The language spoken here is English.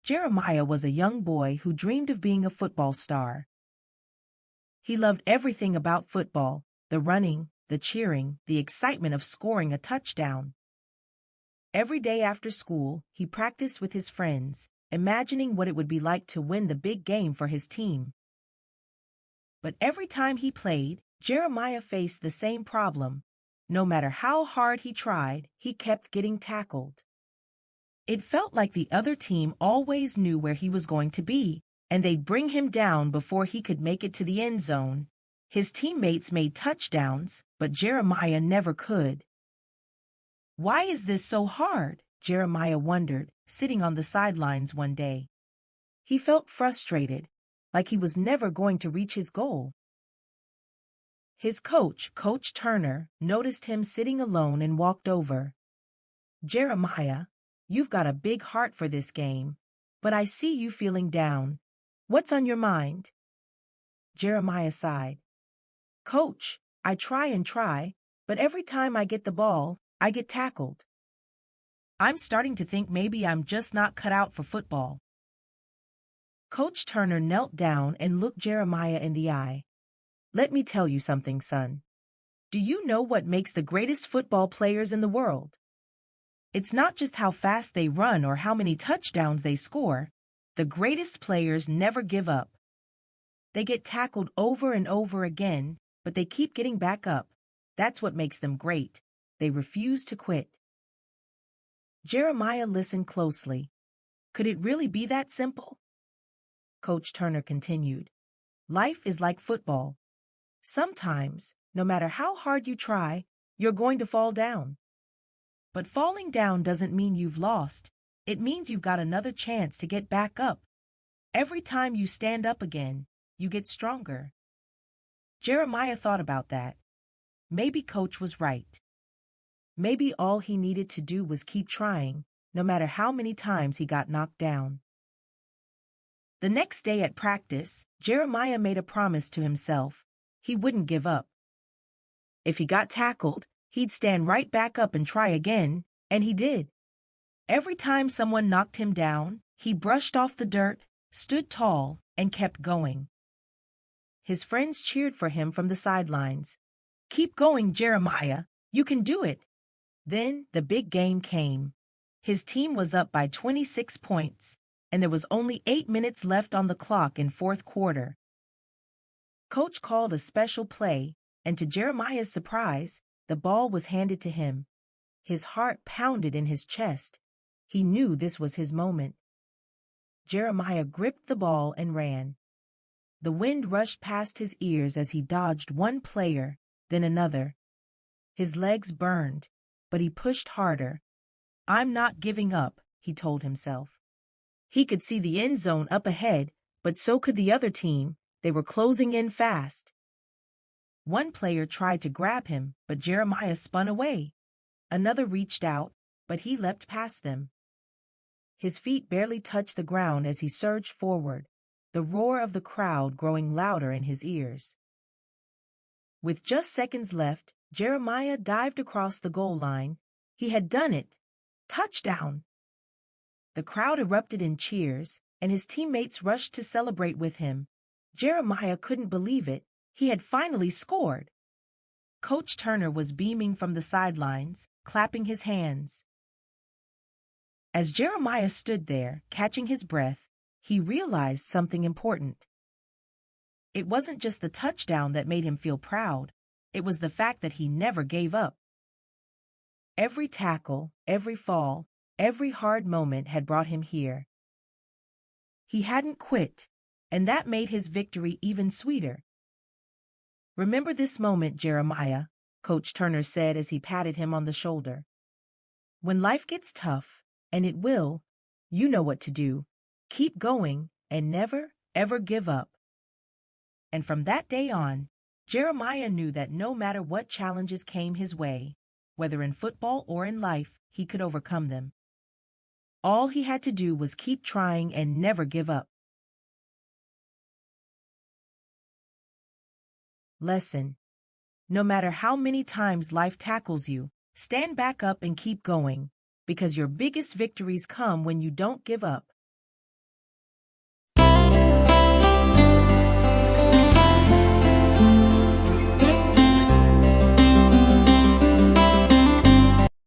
Jeremiah was a young boy who dreamed of being a football star. He loved everything about football: the running, the cheering, the excitement of scoring a touchdown. Every day after school, he practiced with his friends, imagining what it would be like to win the big game for his team. But every time he played, Jeremiah faced the same problem. No matter how hard he tried, he kept getting tackled. It felt like the other team always knew where he was going to be, and they'd bring him down before he could make it to the end zone. His teammates made touchdowns, but Jeremiah never could. Why is this so hard? Jeremiah wondered, sitting on the sidelines one day. He felt frustrated, like he was never going to reach his goal. His coach, Coach Turner, noticed him sitting alone and walked over. "Jeremiah, you've got a big heart for this game, but I see you feeling down. What's on your mind?" Jeremiah sighed. "Coach, I try, but every time I get the ball, I get tackled. I'm starting to think maybe I'm just not cut out for football." Coach Turner knelt down and looked Jeremiah in the eye. "Let me tell you something, son. Do you know what makes the greatest football players in the world? It's not just how fast they run or how many touchdowns they score. The greatest players never give up. They get tackled over and over again, but they keep getting back up. That's what makes them great. They refuse to quit." Jeremiah listened closely. Could it really be that simple? Coach Turner continued, "Life is like football. Sometimes, no matter how hard you try, you're going to fall down. But falling down doesn't mean you've lost. It means you've got another chance to get back up. Every time you stand up again, you get stronger." Jeremiah thought about that. Maybe Coach was right. Maybe all he needed to do was keep trying, no matter how many times he got knocked down. The next day at practice, Jeremiah made a promise to himself. He wouldn't give up. If he got tackled, he'd stand right back up and try again, and he did. Every time someone knocked him down, he brushed off the dirt, stood tall, and kept going. His friends cheered for him from the sidelines. "Keep going, Jeremiah. You can do it." Then the big game came. His team was up by 26 points, and there was only 8 minutes left on the clock in fourth quarter. Coach called a special play, and to Jeremiah's surprise, the ball was handed to him. His heart pounded in his chest. He knew this was his moment. Jeremiah gripped the ball and ran. The wind rushed past his ears as he dodged one player, then another. His legs burned, but he pushed harder. "I'm not giving up," he told himself. He could see the end zone up ahead, but so could the other team. They were closing in fast. One player tried to grab him, but Jeremiah spun away. Another reached out, but he leapt past them. His feet barely touched the ground as he surged forward, the roar of the crowd growing louder in his ears. With just seconds left, Jeremiah dived across the goal line. He had done it! Touchdown! The crowd erupted in cheers, and his teammates rushed to celebrate with him. Jeremiah couldn't believe it. He had finally scored. Coach Turner was beaming from the sidelines, clapping his hands. As Jeremiah stood there, catching his breath, he realized something important. It wasn't just the touchdown that made him feel proud. It was the fact that he never gave up. Every tackle, every fall, every hard moment had brought him here. He hadn't quit, and that made his victory even sweeter. "Remember this moment, Jeremiah," Coach Turner said as he patted him on the shoulder. "When life gets tough, and it will, you know what to do. Keep going and never, ever give up." And from that day on, Jeremiah knew that no matter what challenges came his way, whether in football or in life, he could overcome them. All he had to do was keep trying and never give up. Lesson: no matter how many times life tackles you, stand back up and keep going, because your biggest victories come when you don't give up.